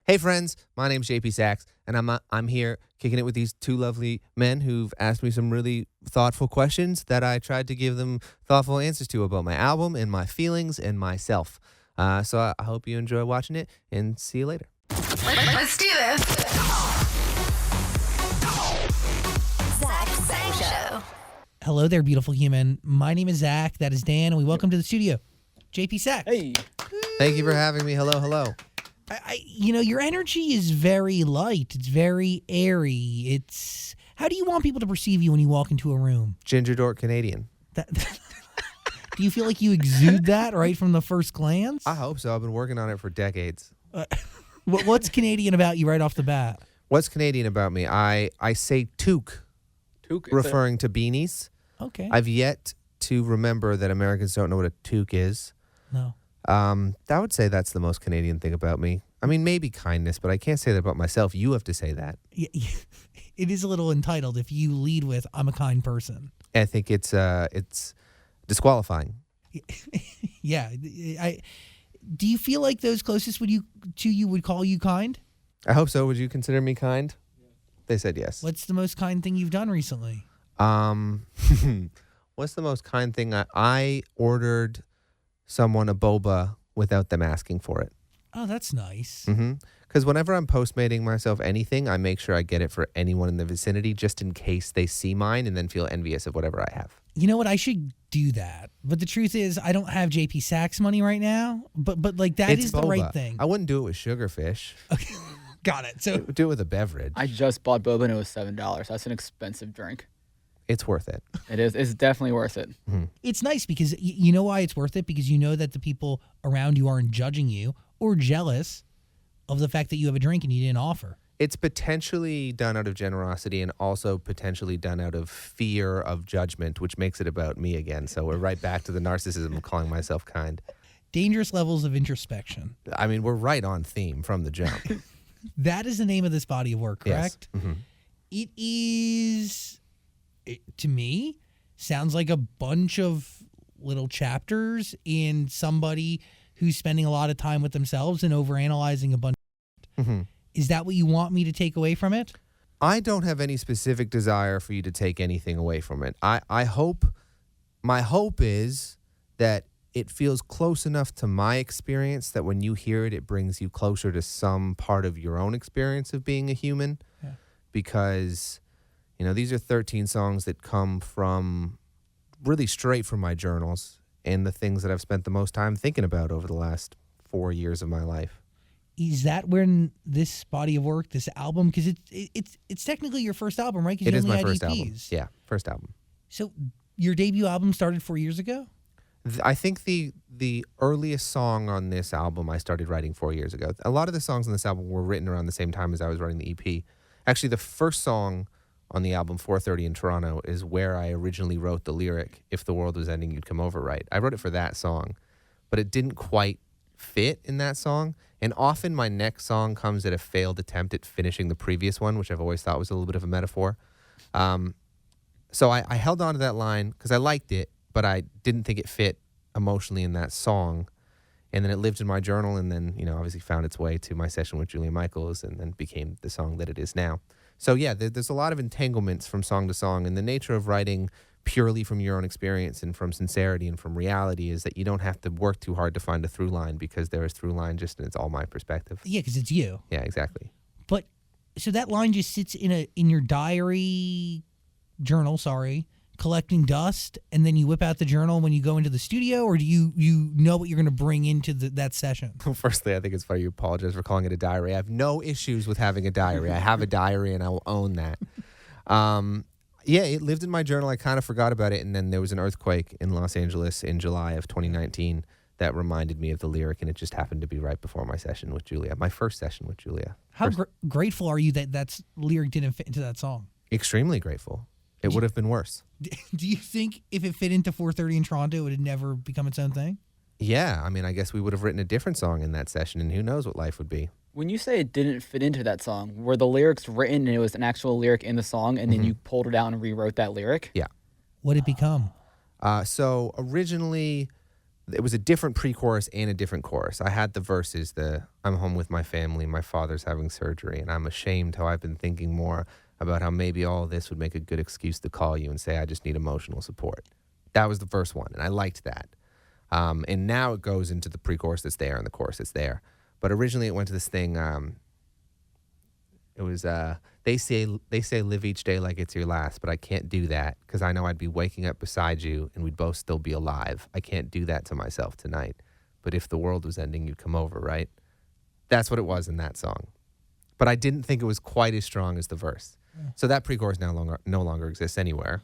Hey friends, my name's JP Saxe, and I'm here kicking it with these two lovely men who've asked me some really thoughtful questions that I tried to give them thoughtful answers to about my album and my feelings and myself. So I hope you enjoy watching it, and see you later. Let's do this. Saxe Show. Hello there, beautiful human. My name is Zach. That is Dan, and we welcome to the studio, JP Saxe. Hey. Thank you for having me. Hello. Your energy is very light. It's very airy. How do you want people to perceive you when you walk into a room? Ginger Dork Canadian. Do you feel like you exude that right from the first glance? I hope so. I've been working on it for decades. What's Canadian about you right off the bat? What's Canadian about me? I say toque, referring to beanies. Okay. I've yet to remember that Americans don't know what a toque is. No. I would say that's the most Canadian thing about me. I mean, maybe kindness, but I can't say that about myself. You have to say that. Yeah, it is a little entitled if you lead with, I'm a kind person. I think it's disqualifying. Yeah. Do you feel like those closest to you would call you kind? I hope so. Would you consider me kind? They said yes. What's the most kind thing you've done recently? What's the most kind thing? I ordered someone a boba without them asking for it. Oh, that's nice. Because whenever I'm Postmating myself anything, I make sure I get it for anyone in the vicinity just in case they see mine and then feel envious of whatever I have. You know what? I should do that. But the truth is, I don't have JP Saxe money right now. But like that It's is boba. the right thing. I wouldn't do it with sugarfish. Okay, got it. So Do it with a beverage. I just bought boba and it was $7. That's an expensive drink. It's worth it. It is. It's definitely worth it. it's nice because you know why it's worth it? Because you know that the people around you aren't judging you or jealous of the fact that you have a drink and you didn't offer. It's potentially done out of generosity and also potentially done out of fear of judgment, which makes it about me again. So we're right back to the narcissism of calling myself kind. Dangerous levels of introspection. I mean, we're right on theme from the jump. That is the name of this body of work, correct? Yes. Mm-hmm. It is, to me, sounds like a bunch of little chapters in somebody who's spending a lot of time with themselves and overanalyzing a bunch of Mm-hmm. Is that what you want me to take away from it? I don't have any specific desire for you to take anything away from it. My hope is that it feels close enough to my experience that when you hear it, it brings you closer to some part of your own experience of being a human. Yeah. Because, these are 13 songs that come from really straight from my journals and the things that I've spent the most time thinking about over the last 4 years of my life. Is that when this body of work, this album, because it's technically your first album, right? 'Cause It you is only my had first EPs. album. Yeah, first album. So your debut album started 4 years ago? I think the earliest song on this album I started writing 4 years ago. A lot of the songs on this album were written around the same time as I was writing the EP. Actually, the first song on the album, 4:30 in Toronto, is where I originally wrote the lyric, "If the world was ending, you'd come over," right? I wrote it for that song, but it didn't quite fit in that song. And often my next song comes at a failed attempt at finishing the previous one, which I've always thought was a little bit of a metaphor. So I held on to that line because I liked it, but I didn't think it fit emotionally in that song. And then it lived in my journal and then, obviously found its way to my session with Julia Michaels and then became the song that it is now. So yeah, there's a lot of entanglements from song to song, and the nature of writing purely from your own experience and from sincerity and from reality is that you don't have to work too hard to find a through line because there is through line just and it's all my perspective. Yeah, because it's you. Yeah, exactly. But so that line just sits in your diary journal, collecting dust, and then you whip out the journal when you go into the studio, or do you know what you're going to bring into that session? Firstly, I think it's funny you apologize for calling it a diary. I have no issues with having a diary. I have a diary and I will own that. Yeah, it lived in my journal. I kind of forgot about it, and then there was an earthquake in Los Angeles in July of 2019 that reminded me of the lyric, and it just happened to be right before my session with Julia, my first session with Julia. How grateful are you that lyric didn't fit into that song? Extremely grateful. It would have been worse. Do you think if it fit into 4:30 in Toronto, it would never become its own thing? Yeah, I mean, I guess we would have written a different song in that session, and who knows what life would be. When you say it didn't fit into that song, were the lyrics written and it was an actual lyric in the song, and then you pulled it out and rewrote that lyric? Yeah. What did it become? So originally, it was a different pre-chorus and a different chorus. I had the verses, I'm home with my family, my father's having surgery, and I'm ashamed how I've been thinking more about how maybe all this would make a good excuse to call you and say I just need emotional support. That was the first one, and I liked that. And now it goes into the pre-chorus that's there and the chorus that's there. But originally it went to this thing, it was, they say live each day like it's your last, but I can't do that because I know I'd be waking up beside you and we'd both still be alive. I can't do that to myself tonight. But if the world was ending, you'd come over, right? That's what it was in that song. But I didn't think it was quite as strong as the verse. Yeah. So that pre-chorus no longer exists anywhere.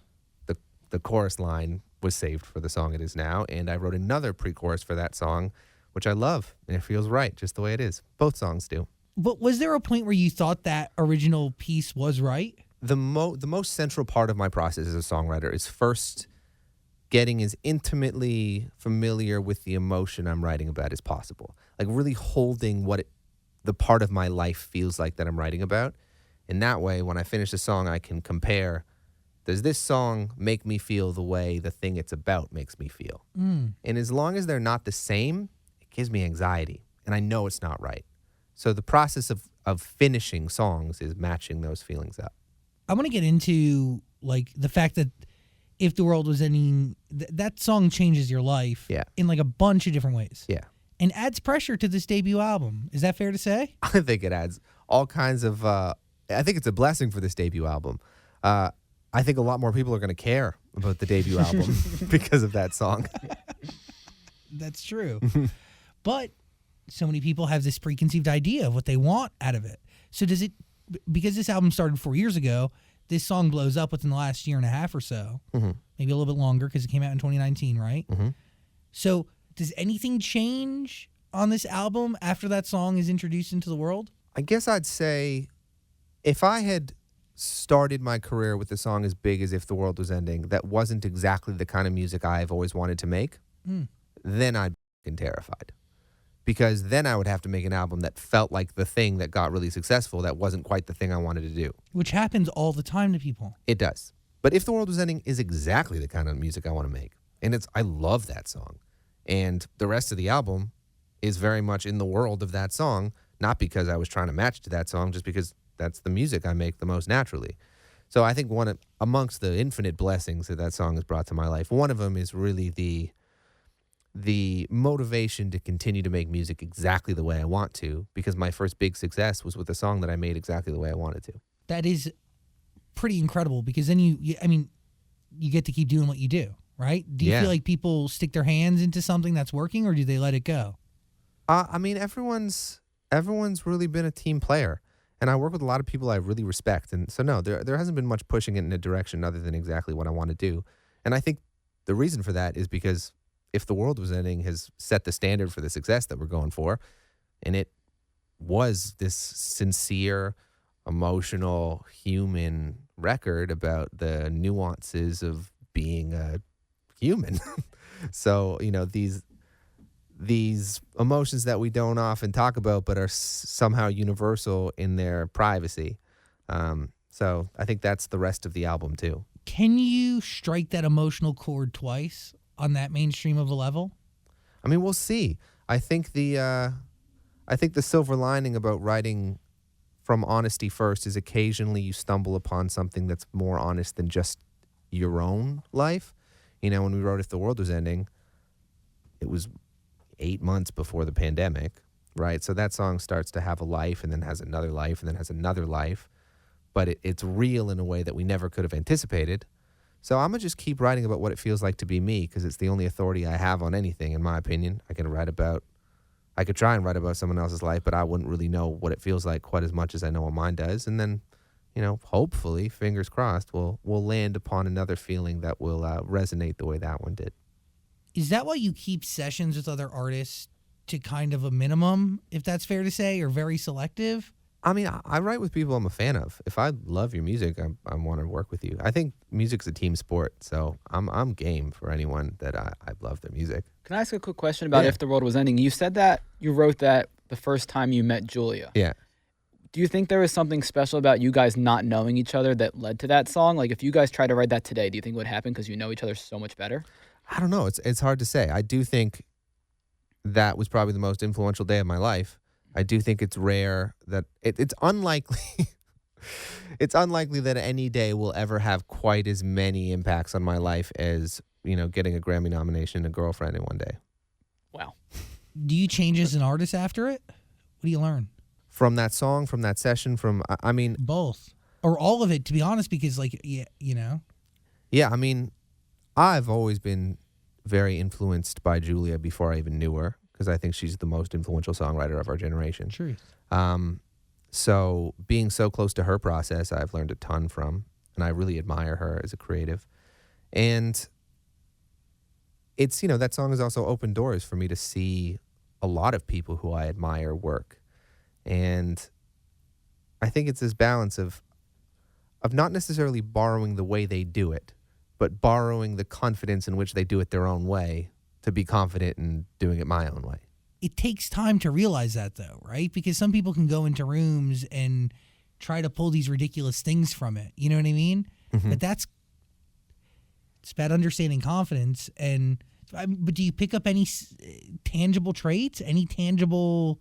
The chorus line was saved for the song it is now, and I wrote another pre-chorus for that song, which I love, and it feels right, just the way it is. Both songs do. But was there a point where you thought that original piece was right? The most central part of my process as a songwriter is first getting as intimately familiar with the emotion I'm writing about as possible. Like really holding the part of my life feels like that I'm writing about. And that way, when I finish a song, I can compare, does this song make me feel the way the thing it's about makes me feel? And as long as they're not the same, it gives me anxiety. And I know it's not right. So the process of finishing songs is matching those feelings up. I want to get into like the fact that if the world was ending, that song changes your life in like a bunch of different ways. Yeah. And adds pressure to this debut album. Is that fair to say? I think it adds all kinds of, I think it's a blessing for this debut album. I think a lot more people are going to care about the debut album because of that song. That's true. But so many people have this preconceived idea of what they want out of it. So does it, because this album started 4 years ago, this song blows up within the last year and a half or so, maybe a little bit longer because it came out in 2019, right? So does anything change on this album after that song is introduced into the world? I guess I'd say if I had started my career with a song as big as If the World Was Ending that wasn't exactly the kind of music I've always wanted to make, then I'd be terrified. Because then I would have to make an album that felt like the thing that got really successful that wasn't quite the thing I wanted to do. Which happens all the time to people. It does. But If the World Was Ending is exactly the kind of music I want to make. And I love that song. And the rest of the album is very much in the world of that song, not because I was trying to match to that song, just because that's the music I make the most naturally. So I think amongst the infinite blessings that song has brought to my life, one of them is really the motivation to continue to make music exactly the way I want to, because my first big success was with a song that I made exactly the way I wanted to. That is pretty incredible because then you get to keep doing what you do, right? Do you feel like people stick their hands into something that's working or do they let it go? I mean, everyone's really been a team player. And I work with a lot of people I really respect. And so, no, there hasn't been much pushing it in a direction other than exactly what I want to do. And I think the reason for that is because If the World Was Ending has set the standard for the success that we're going for. And it was this sincere, emotional, human record about the nuances of being a human. So, these emotions that we don't often talk about but are somehow universal in their privacy. So I think that's the rest of the album too. Can you strike that emotional chord twice on that mainstream of a level? I mean, we'll see. I think the silver lining about writing from honesty first is occasionally you stumble upon something that's more honest than just your own life. When we wrote If the World Was Ending, it was 8 months before the pandemic, right? So that song starts to have a life and then has another life and then has another life. But it's real in a way that we never could have anticipated. So I'm going to just keep writing about what it feels like to be me because it's the only authority I have on anything, in my opinion. I could try and write about someone else's life, but I wouldn't really know what it feels like quite as much as I know what mine does. And then, hopefully, fingers crossed, we'll land upon another feeling that will resonate the way that one did. Is that why you keep sessions with other artists to kind of a minimum, if that's fair to say, or very selective? I mean, I write with people I'm a fan of. If I love your music, I want to work with you. I think music's a team sport, so I'm game for anyone that I love their music. Can I ask a quick question about If the World Was Ending? You said that you wrote that the first time you met Julia. Yeah. Do you think there was something special about you guys not knowing each other that led to that song? Like, if you guys tried to write that today, do you think it would happen because you know each other so much better? I don't know. It's hard to say. I do think that was probably the most influential day of my life. I do think it's rare that it's unlikely. It's unlikely that any day will ever have quite as many impacts on my life as, getting a Grammy nomination and a girlfriend in one day. Wow. Do you change as an artist after it? What do you learn? From that song, from that session, I mean, Both. Or all of it, to be honest, because, yeah, I mean, I've always been very influenced by Julia before I even knew her, because I think she's the most influential songwriter of our generation. Truth. So being so close to her process, I've learned a ton from, and I really admire her as a creative. And it's, that song has also opened doors for me to see a lot of people who I admire work. And I think it's this balance of not necessarily borrowing the way they do it, but borrowing the confidence in which they do it their own way to be confident in doing it my own way. It takes time to realize that, though, right? Because some people can go into rooms and try to pull these ridiculous things from it. You know what I mean? Mm-hmm. But it's about understanding confidence. But do you pick up any tangible traits, any tangible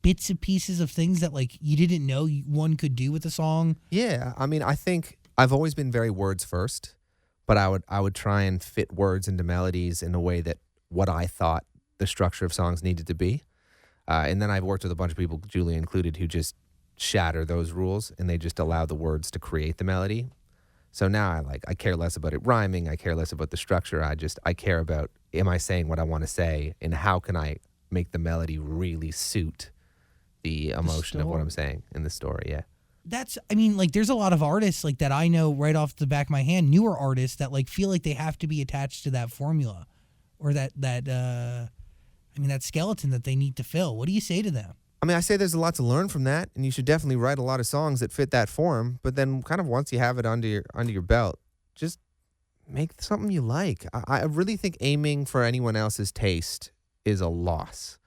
bits and pieces of things that you didn't know one could do with a song? Yeah, I mean, I think I've always been very words first, but I would try and fit words into melodies in a way that what I thought the structure of songs needed to be. And then I've worked with a bunch of people, Julia included, who just shatter those rules and they just allow the words to create the melody. So now I care less about it rhyming. I care less about the structure. I care about, am I saying what I want to say, and how can I make the melody really suit the emotion of what I'm saying in the story. Yeah. There's a lot of artists that I know right off the back of my hand, newer artists that feel like they have to be attached to that formula or that skeleton that they need to fill. What do you say to them? I mean, I say there's a lot to learn from that, and you should definitely write a lot of songs that fit that form. But then, kind of once you have it under your belt, just make something you like. I really think aiming for anyone else's taste is a loss,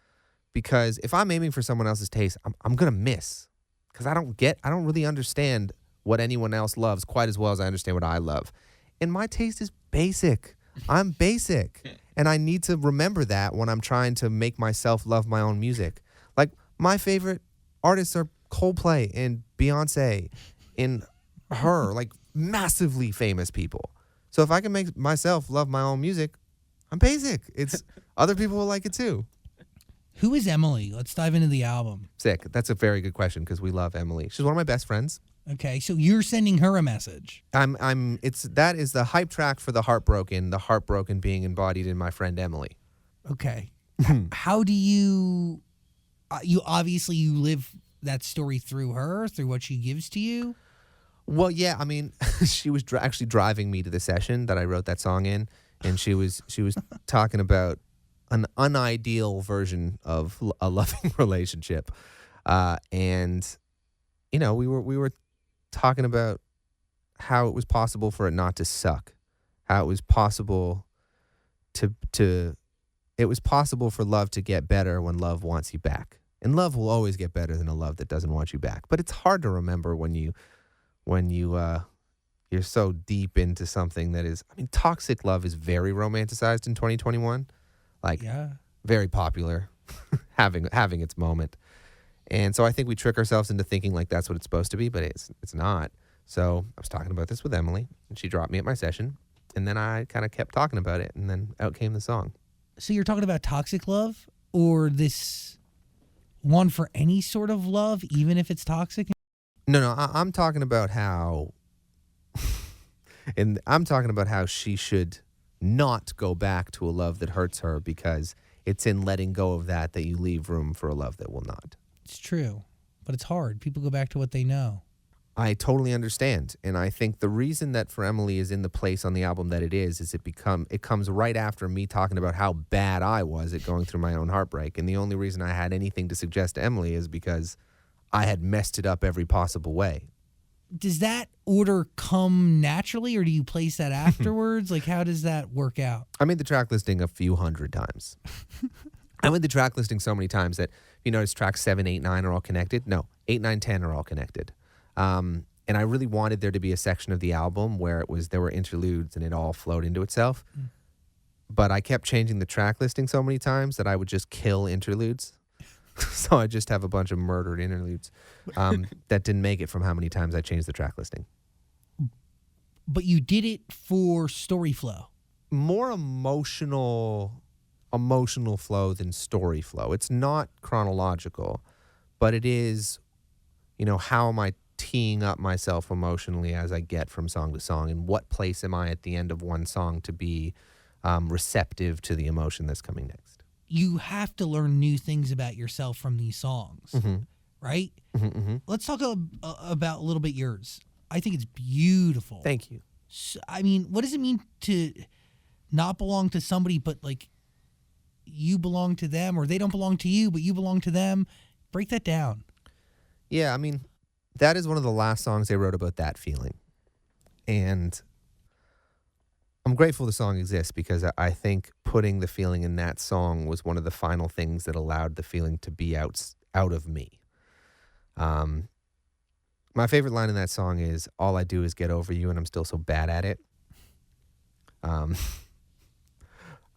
because if I'm aiming for someone else's taste, I'm gonna miss, because I don't really understand what anyone else loves quite as well as I understand what I love, and my taste is basic. I'm basic, and I need to remember that when I'm trying to make myself love my own music. My favorite artists are Coldplay and Beyonce and her, massively famous people. So if I can make myself love my own music, I'm basic. It's other people will like it too. Who is Emily? Let's dive into the album. Sick. That's a very good question, because we love Emily. She's one of my best friends. Okay, so you're sending her a message. That is the hype track for the heartbroken being embodied in my friend Emily. Okay. How do you you live that story through her, through what she gives to you? Well, yeah, I mean, she was actually driving me to the session that I wrote that song in, and she was talking about an unideal version of a loving relationship, and we were talking about how it was possible for it not to suck, how it was possible it was possible for love to get better when love wants you back. And love will always get better than a love that doesn't want you back. But it's hard to remember when you're so deep into something that is, toxic love is very romanticized in 2021. Very popular, having its moment. And so I think we trick ourselves into thinking that's what it's supposed to be, but it's not. So I was talking about this with Emily, and she dropped me at my session, and then I kind of kept talking about it, and then out came the song. So you're talking about toxic love, or this one for any sort of love, even if it's toxic? No, I'm talking about how, and I'm talking about how she should not go back to a love that hurts her, because it's in letting go of that you leave room for a love that will not. It's true, but it's hard. People go back to what they know. I totally understand, and I think the reason that For Emily is in the place on the album that it is it comes right after me talking about how bad I was at going through my own heartbreak, and the only reason I had anything to suggest to Emily is because I had messed it up every possible way. Does that order come naturally, or do you place that afterwards? How does that work out? I made the track listing a few hundred times. I made the track listing so many times that, you notice tracks 7, 8, 9 are all connected. No, 8, 9, 10 are all connected. And I really wanted there to be a section of the album where there were interludes and it all flowed into itself. but I kept changing the track listing so many times that I would just kill interludes. So I just have a bunch of murdered interludes that didn't make it from how many times I changed the track listing. But you did it for story flow. More emotional flow than story flow. It's not chronological, but it is, how am I teeing up myself emotionally as I get from song to song, and what place am I at the end of one song to be receptive to the emotion that's coming next. You have to learn new things about yourself from these songs, right? Let's talk about a little bit yours. I think it's beautiful. Thank you. So, I mean, what does it mean to not belong to somebody, but like you belong to them, or they don't belong to you, but you belong to them? Break that down. Yeah, I mean, that is one of the last songs I wrote about that feeling. And I'm grateful the song exists because I think putting the feeling in that song was one of the final things that allowed the feeling to be out of me. My favorite line in that song is, "All I do is get over you and I'm still so bad at it."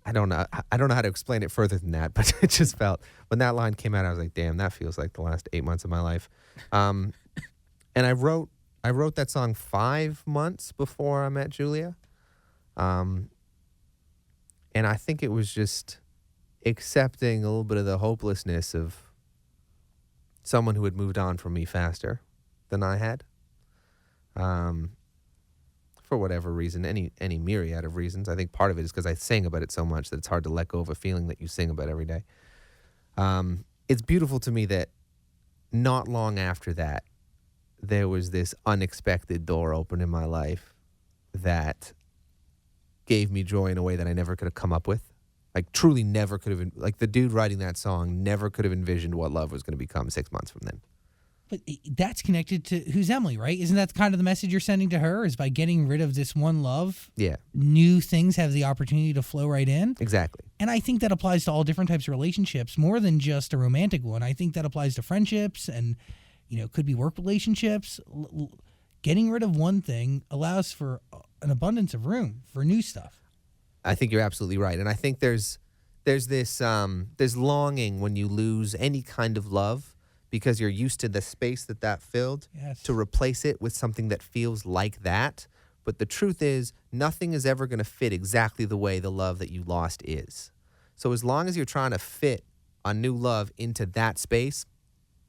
I don't know how to explain it further than that, but it just felt, when that line came out, I was like, damn, that feels like the last 8 months of my life. And I wrote that song 5 months before I met Julia. And I think it was just accepting a little bit of the hopelessness of someone who had moved on from me faster than I had. For whatever reason, any myriad of reasons. I think part of it is because I sing about it so much that it's hard to let go of a feeling that you sing about every day. It's beautiful to me that not long after that, there was this unexpected door open in my life that gave me joy in a way that I never could have come up with. Like, truly never could have, like, the dude writing that song never could have envisioned what love was going to become 6 months from then. But that's connected to who's Emily, right? Isn't that kind of the message you're sending to her? Is by getting rid of this one love, Yeah, new things have the opportunity to flow right in? exactly. And I think that applies to all different types of relationships, more than just a romantic one. I think that applies to friendships and, could be work relationships. Getting rid of one thing allows for an abundance of room for new stuff. I think you're absolutely right. And I think there's this there's longing when you lose any kind of love, because you're used to the space that filled, Yes. to replace it with something that feels like that. But the truth is, nothing is ever going to fit exactly the way the love that you lost is. So as long as you're trying to fit a new love into that space,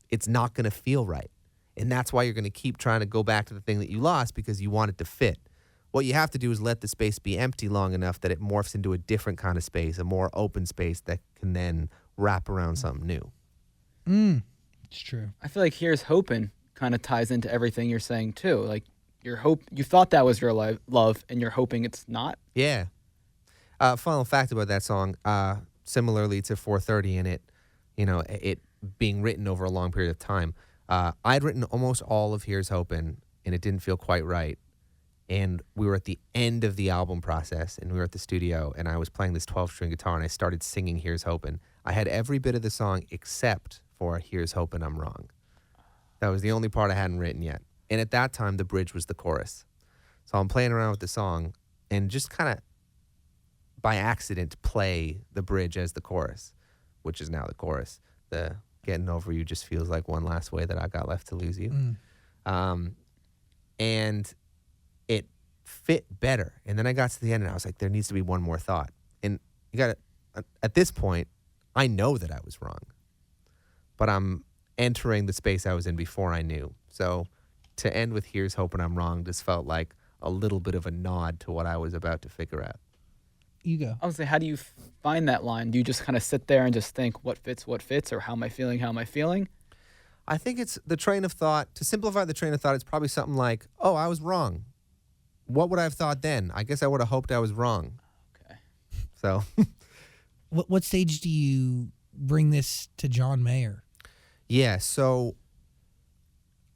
it's not going to feel right. And that's why you're going to keep trying to go back to the thing that you lost, because you want it to fit. What you have to do is let the space be empty long enough that it morphs into a different kind of space, a more open space that can then wrap around something new. It's true. I feel like Here's Hopin' kind of ties into everything you're saying too. Like you thought that was your love, and you're hoping it's not. Yeah. Final fact about that song, similarly to 4:30 in it, it being written over a long period of time, I'd written almost all of Here's Hopin', and it didn't feel quite right. And we were at the end of the album process, and we were at the studio, and I was playing this 12-string guitar, and I started singing Here's Hopin'. I had every bit of the song except for Here's Hopin' I'm Wrong. That was the only part I hadn't written yet. And at that time, the bridge was the chorus. So I'm playing around with the song and just kind of by accident play the bridge as the chorus, which is now the chorus. The getting over you just feels like one last way that I got left to lose you. And it fit better. And then I got to the end and I was like, there needs to be one more thought. And at this point, I know that I was wrong, but I'm entering the space I was in before I knew. So to end with Here's Hopin' I'm Wrong just felt like a little bit of a nod to what I was about to figure out. You go. I would say, how do you find that line? Do you just kind of sit there and just think what fits, or how am I feeling, I think it's the train of thought. To simplify the train of thought, it's probably something like, oh, I was wrong. What would I have thought then? I guess I would have hoped I was wrong. Okay. So What stage do you bring this to John Mayer? yeah, so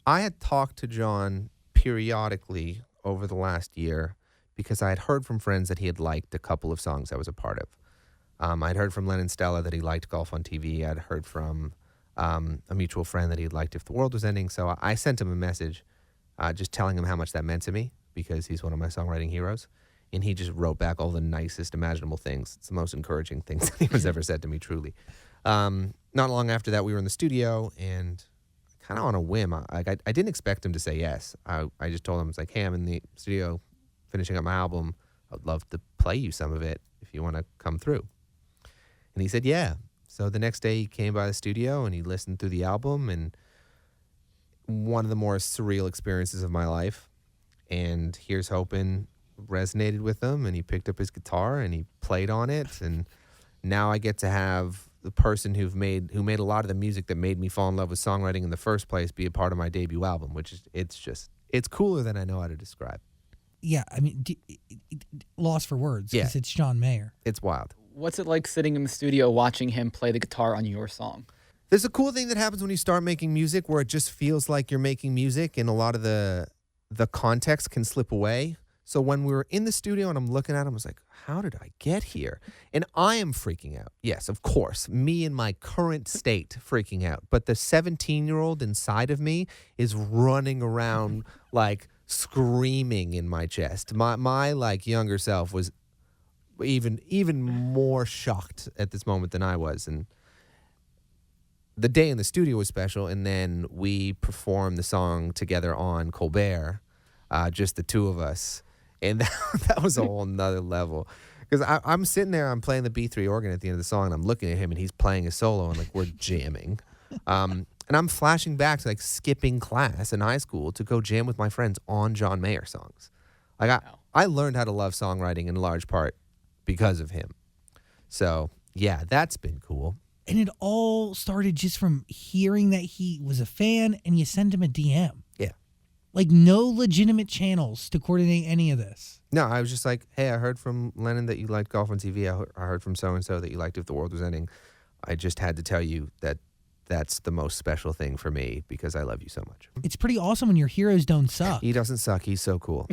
I had talked to John periodically over the last year because I had heard from friends that he had liked a couple of songs I was a part of. I'd heard from Len and Stella that he liked Golf on TV. I'd heard from a mutual friend that he'd liked If the World Was Ending. So I sent him a message just telling him how much that meant to me, because he's one of my songwriting heroes. And he just wrote back all the nicest imaginable things. It's the most encouraging things anyone's ever said to me, truly. Not long after that, we were in the studio, and kind of on a whim, I didn't expect him to say yes. I just told him, I was like, hey, I'm in the studio finishing up my album. I'd love to play you some of it if you want to come through. And he said, yeah. So the next day he came by the studio and he listened through the album, and one of the more surreal experiences of my life. And Here's Hopin' resonated with him, and he picked up his guitar and he played on it. And now I get to have the person who made a lot of the music that made me fall in love with songwriting in the first place be a part of my debut album, which is it's cooler than I know how to describe. Yeah, I mean, lost for words because it's John Mayer. It's wild. What's it like sitting in the studio watching him play the guitar on your song? There's a cool thing that happens when you start making music where it just feels like you're making music, and a lot of the context can slip away. So when we were in the studio and I'm looking at him, I was like, how did I get here? And I am freaking out. Yes, of course, me in my current state freaking out. But the 17-year-old inside of me is running around like screaming in my chest. My like younger self was even more shocked at this moment than I was. And the day in the studio was special, and then we performed the song together on Colbert, just the two of us. And that was a whole nother level. Because I'm sitting there, I'm playing the B3 organ at the end of the song, and I'm looking at him, and he's playing a solo, and like we're jamming. And I'm flashing back to like skipping class in high school to go jam with my friends on John Mayer songs. Like I learned how to love songwriting in large part because of him. So yeah, that's been cool. And it all started just from hearing that he was a fan, and you sent him a DM. Yeah. Like, no legitimate channels to coordinate any of this. No, I was just like, hey, I heard from Lennon that you liked Golf on TV. I heard from so-and-so that you liked If the World Was Ending. I just had to tell you that that's the most special thing for me because I love you so much. It's pretty awesome when your heroes don't suck. He doesn't suck. He's so cool.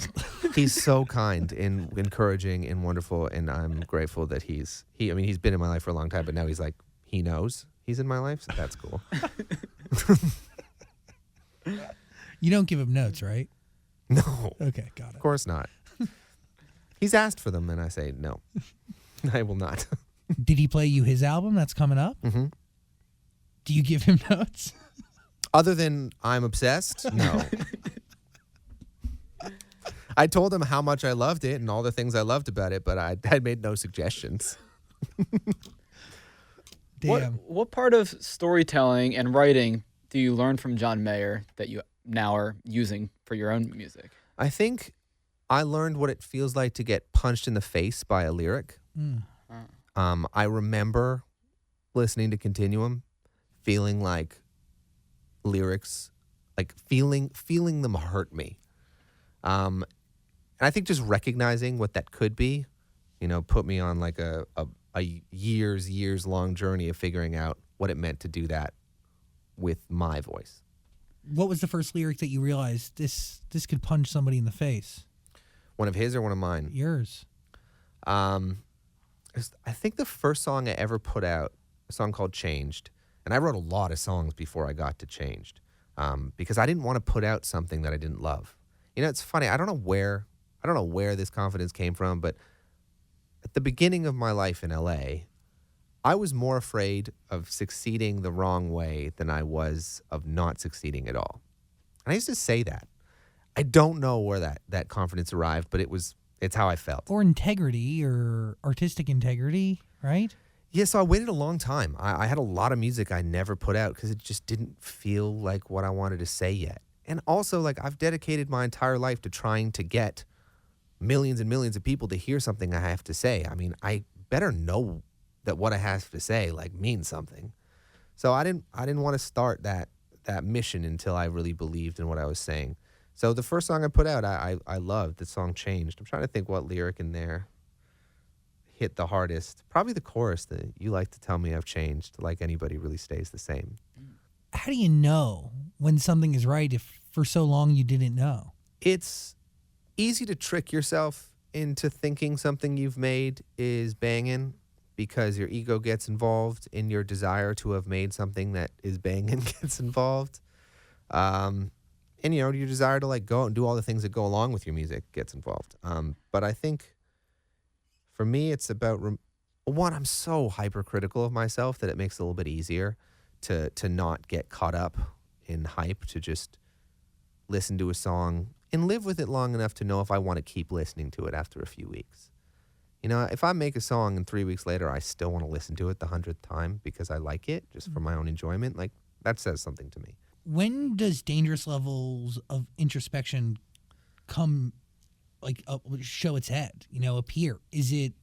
He's so kind and encouraging and wonderful, and I'm grateful that he's been in my life for a long time, but now he's like, he knows he's in my life, so that's cool. You don't give him notes, right? No. Okay, got it. Of course not. He's asked for them, and I say, no, I will not. Did he play you his album that's coming up? Mm-hmm. Do you give him notes? Other than I'm obsessed, no. I told him how much I loved it and all the things I loved about it, but I had made no suggestions. Damn. What part of storytelling and writing do you learn from John Mayer that you now are using for your own music? I think I learned what it feels like to get punched in the face by a lyric. I remember listening to Continuum, feeling like lyrics, like feeling them hurt me. And I think just recognizing what that could be, put me on like a years long journey of figuring out what it meant to do that with my voice. What was the first lyric that you realized this could punch somebody in the face? One of his or one of mine? Yours. I think the first song I ever put out, a song called Changed, and I wrote a lot of songs before I got to Changed, because I didn't want to put out something that I didn't love. It's funny. I don't know where this confidence came from, but at the beginning of my life in LA, I was more afraid of succeeding the wrong way than I was of not succeeding at all. And I used to say that. I don't know where that confidence arrived, but it's how I felt. Or integrity or artistic integrity, right? Yeah, so I waited a long time. I had a lot of music I never put out because it just didn't feel like what I wanted to say yet. And also, like, I've dedicated my entire life to trying to get millions and millions of people to hear something I have to say. I mean, I better know that what I have to say, like, means something. So I didn't want to start that mission until I really believed in what I was saying. So the first song I put out, I loved. The song Changed. I'm trying to think what lyric in there hit the hardest. Probably the chorus, that you like to tell me I've changed, like anybody really stays the same. How do you know when something is right if for so long you didn't know? It's easy to trick yourself into thinking something you've made is banging because your ego gets involved in your desire to have made something that is banging gets involved. And, your desire to like go out and do all the things that go along with your music gets involved. But I think For me, it's about one. I'm so hypercritical of myself that it makes it a little bit easier to not get caught up in hype, to just listen to a song and live with it long enough to know if I want to keep listening to it after a few weeks. You know, if I make a song and 3 weeks later I still want to listen to it the 100th time because I like it, just for my own enjoyment, like, that says something to me. When does dangerous levels of introspection come, like, show its head, appear? Is it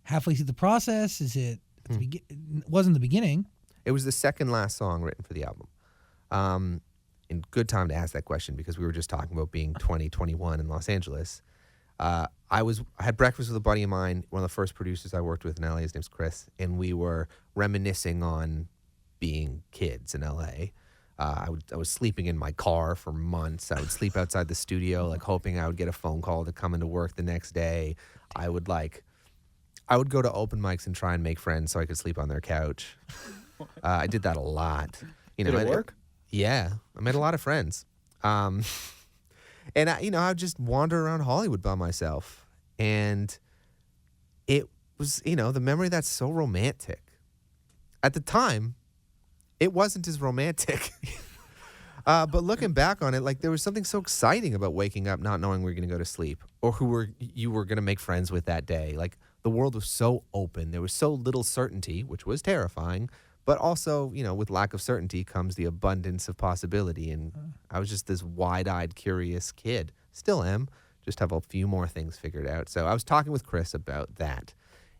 halfway through the process? Is it at the it wasn't the beginning? It was the second last song written for the album. And good time to ask that question because we were just talking about being 20, 21 in Los Angeles. I had breakfast with a buddy of mine, one of the first producers I worked with in LA. His name's Chris, and we were reminiscing on being kids in LA. I was sleeping in my car for months. I would sleep outside the studio, like hoping I would get a phone call to come into work the next day. I would go to open mics and try and make friends so I could sleep on their couch. I did that a lot. Did it work? Yeah, I made a lot of friends. And I would just wander around Hollywood by myself. And it was, the memory that's so romantic. At the time, it wasn't as romantic. But looking back on it, like, there was something so exciting about waking up not knowing we were going to go to sleep or you were going to make friends with that day. Like, the world was so open. There was so little certainty, which was terrifying. But also, with lack of certainty comes the abundance of possibility. And I was just this wide-eyed, curious kid. Still am. Just have a few more things figured out. So I was talking with Chris about that.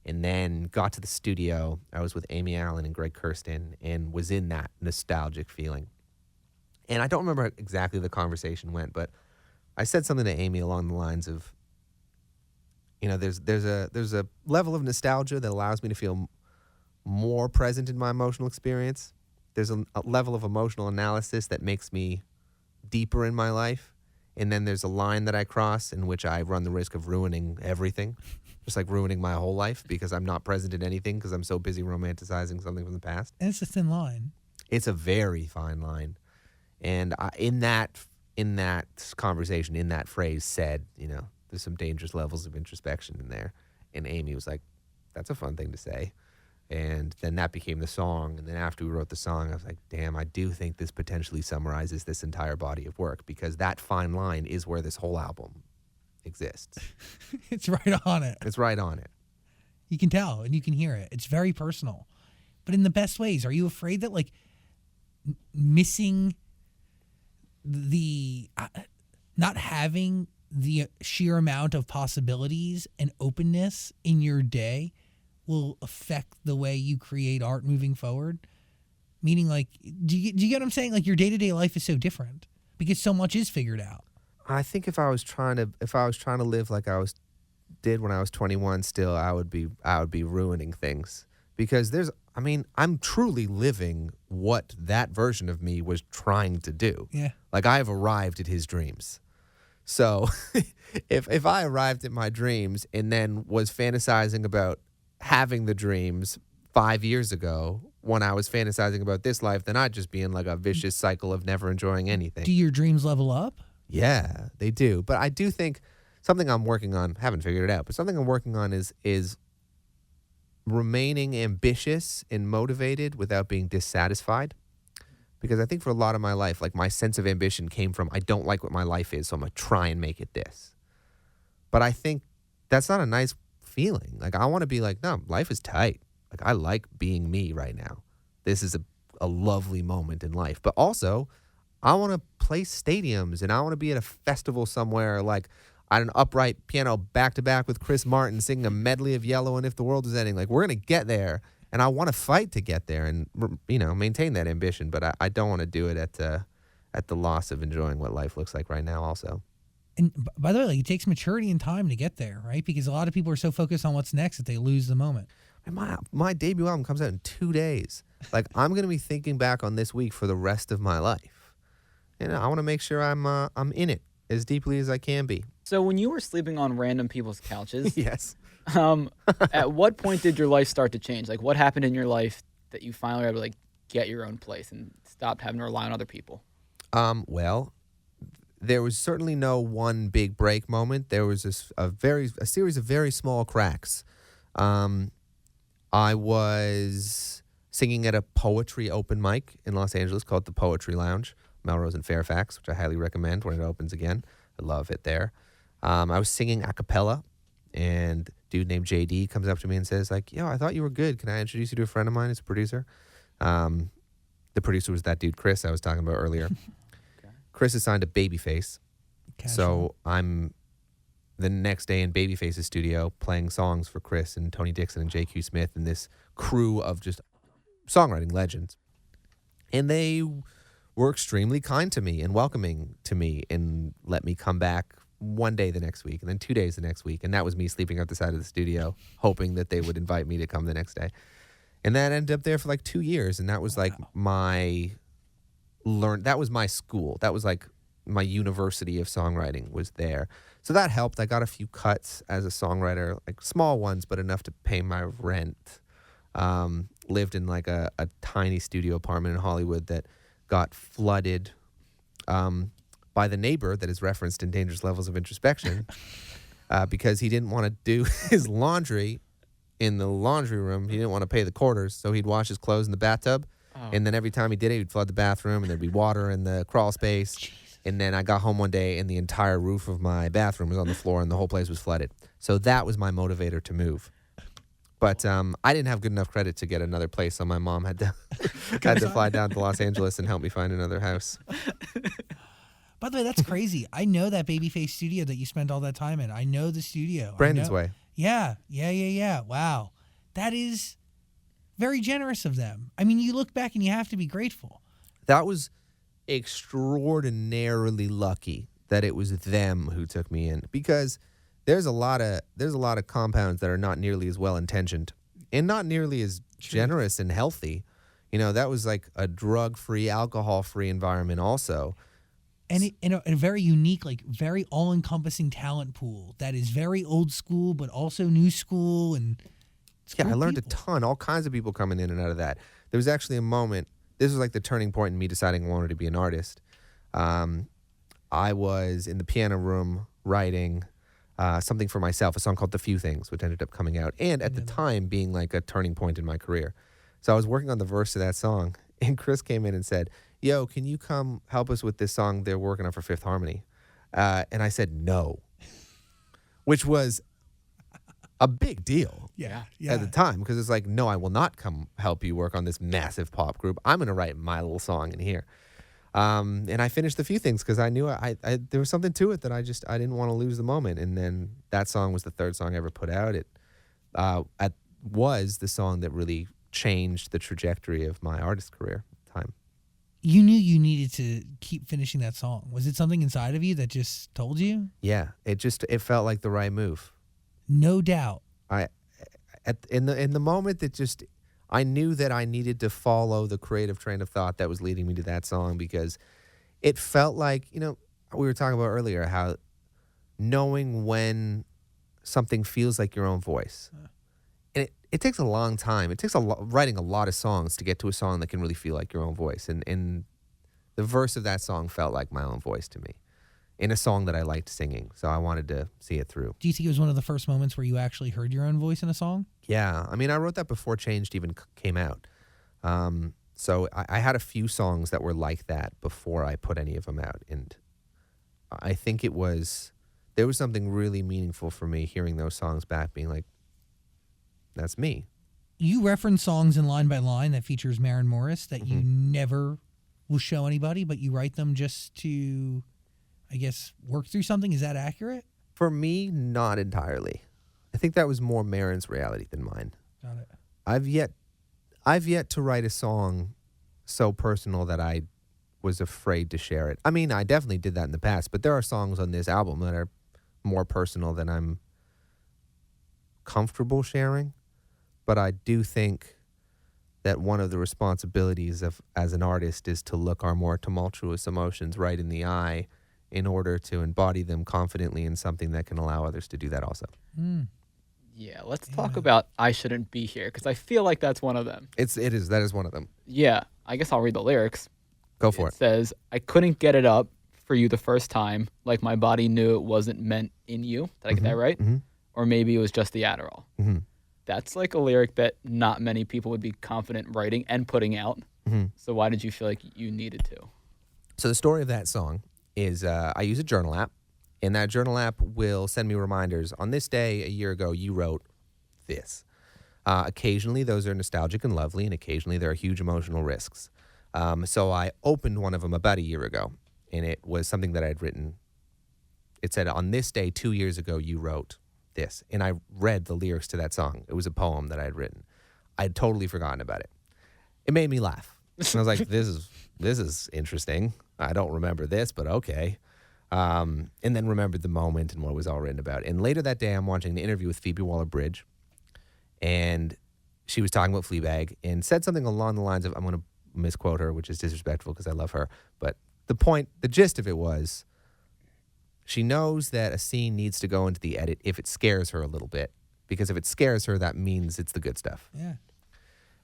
And then got to the studio. I was with Amy Allen and Greg Kirsten and was in that nostalgic feeling. And I don't remember exactly the conversation went, but I said something to Amy along the lines of, there's a level of nostalgia that allows me to feel more present in my emotional experience. There's a level of emotional analysis that makes me deeper in my life. And then there's a line that I cross in which I run the risk of ruining everything, just like ruining my whole life because I'm not present in anything because I'm so busy romanticizing something from the past. And it's a thin line. It's a very fine line. And in that conversation, in that phrase said, there's some dangerous levels of introspection in there. And Amy was like, that's a fun thing to say. And then that became the song. And then after we wrote the song, I was like, damn, I do think this potentially summarizes this entire body of work because that fine line is where this whole album exists. It's right on it. It's right on it. You can tell and you can hear it. It's very personal, but in the best ways. Are you afraid that, like, missing the not having the sheer amount of possibilities and openness in your day will affect the way you create art moving forward? Meaning, like, do you get what I'm saying? Like, your day-to-day life is so different because so much is figured out. I think if I was trying to live like did when I was 21 still, I would be ruining things because I'm truly living what that version of me was trying to do. Yeah. Like, I have arrived at his dreams. So if I arrived at my dreams and then was fantasizing about having the dreams 5 years ago when I was fantasizing about this life, then I'd just be in like a vicious cycle of never enjoying anything. Do your dreams level up? Yeah, they do. But I do think something I'm working on, haven't figured it out, but something I'm working on is remaining ambitious and motivated without being dissatisfied. Because I think for a lot of my life, like, my sense of ambition came from, I don't like what my life is, so I'm going to try and make it this. But I think that's not a nice feeling. Like, I want to be like, no, life is tight. Like, I like being me right now. This is a lovely moment in life. But also, I want to play stadiums and I want to be at a festival somewhere, like at an upright piano back-to-back with Chris Martin singing a medley of Yellow and If the World Is Ending. Like, we're going to get there. And I want to fight to get there and, maintain that ambition. But I don't want to do it at the loss of enjoying what life looks like right now also. And by the way, like, it takes maturity and time to get there, right? Because a lot of people are so focused on what's next that they lose the moment. And my debut album comes out in 2 days. Like, I'm going to be thinking back on this week for the rest of my life. And I want to make sure I'm in it as deeply as I can be. So when you were sleeping on random people's couches, Yes. At what point did your life start to change? Like, what happened in your life that you finally were able to, like, get your own place and stopped having to rely on other people? Well, there was certainly no one big break moment. There was a series of very small cracks I was singing at a poetry open mic in Los Angeles called the Poetry Lounge, Melrose and Fairfax, which I highly recommend when it opens again. I love it there. I was singing a cappella, and a dude named JD comes up to me and says, like, yo, I thought you were good. Can I introduce you to a friend of mine who's a producer? The producer was that dude, Chris, I was talking about earlier. Okay. Chris is signed to Babyface. Casual. So I'm the next day in Babyface's studio playing songs for Chris and Tony Dixon and JQ Smith and this crew of just songwriting legends. And they were extremely kind to me and welcoming to me and let me come back one day the next week and then 2 days the next week. And that was me sleeping out the side of the studio, hoping that they would invite me to come the next day. And that ended up there for like 2 years. And that was like that was my school. That was like my university of songwriting was there. So that helped. I got a few cuts as a songwriter, like small ones, but enough to pay my rent. Lived in like a tiny studio apartment in Hollywood that got flooded by the neighbor that is referenced in Dangerous Levels of Introspection because he didn't want to do his laundry in the laundry room. He didn't want to pay the quarters, so he'd wash his clothes in the bathtub. Oh. And then every time he did it, he'd flood the bathroom, and there'd be water in the crawl space. Jesus. And then I got home one day, and the entire roof of my bathroom was on the floor, and the whole place was flooded. So that was my motivator to move. But I didn't have good enough credit to get another place, so my mom had to fly down to Los Angeles and help me find another house. By the way, that's crazy. I know that Babyface studio that you spent all that time in. I know the studio. Brandon's Way. Yeah. Wow. That is very generous of them. I mean, you look back and you have to be grateful. That was extraordinarily lucky that it was them who took me in, because there's a lot of compounds that are not nearly as well intentioned and not nearly as generous and healthy. You know, that was like a drug-free, alcohol-free environment also. And a very unique, like very all-encompassing talent pool that is very old school but also new school. And I learned a ton. All kinds of people coming in and out of that. There was actually a moment. This was like the turning point in me deciding I wanted to be an artist. I was in the piano room writing something for myself, a song called The Few Things, which ended up coming out, and at the time being like a turning point in my career. So I was working on the verse of that song, and Chris came in and said, yo, can you come help us with this song they're working on for Fifth Harmony? And I said no, which was a big deal at the time, because it's like, no, I will not come help you work on this massive pop group. I'm going to write my little song in here. And I finished The Few Things because I knew I there was something to it that I didn't want to lose the moment. And then that song was the third song I ever put out. It was the song that really changed the trajectory of my artist career at the time. You knew you needed to keep finishing that song. Was it something inside of you that just told you? Yeah, it felt like the right move. No doubt. In the moment that I knew that I needed to follow the creative train of thought that was leading me to that song, because it felt like, you know, we were talking about earlier how knowing when something feels like your own voice. And it takes a long time. It takes writing a lot of songs to get to a song that can really feel like your own voice. And the verse of that song felt like my own voice to me in a song that I liked singing. So I wanted to see it through. Do you think it was one of the first moments where you actually heard your own voice in a song? Yeah. I mean, I wrote that before Changed even came out. So I had a few songs that were like that before I put any of them out. And I think there was something really meaningful for me hearing those songs back, being like, that's me. You reference songs in Line by Line that features Maren Morris that you never will show anybody, but you write them just to, I guess, work through something. Is that accurate? For me, not entirely. I think that was more Maren's reality than mine. Got it. I've yet to write a song so personal that I was afraid to share it. I mean, I definitely did that in the past, but there are songs on this album that are more personal than I'm comfortable sharing. But I do think that one of the responsibilities as an artist is to look our more tumultuous emotions right in the eye in order to embody them confidently in something that can allow others to do that also. Yeah, let's talk about I Shouldn't Be Here, because I feel like that's one of them. That is one of them. Yeah, I guess I'll read the lyrics. Go for it. It says, I couldn't get it up for you the first time, like my body knew it wasn't meant in you. Did I get that right? Or maybe it was just the Adderall. that's like a lyric that not many people would be confident writing and putting out. So why did you feel like you needed to? So the story of that song is I use a journal app, and that journal app will send me reminders. On this day a year ago, you wrote this. Occasionally, those are nostalgic and lovely, and occasionally there are huge emotional risks. So I opened one of them about a year ago, and it was something that I had written. It said, on this day 2 years ago, you wrote this. And I read the lyrics to that song. It was a poem that I had written. I had totally forgotten about it. It made me laugh. And I was like, this is interesting. I don't remember this, but okay. And then remembered the moment and what it was all written about. And later that day, I'm watching an interview with Phoebe Waller-Bridge, and she was talking about Fleabag and said something along the lines of, I'm going to misquote her, which is disrespectful because I love her. But the gist of it was, she knows that a scene needs to go into the edit if it scares her a little bit, because if it scares her, that means it's the good stuff. Yeah.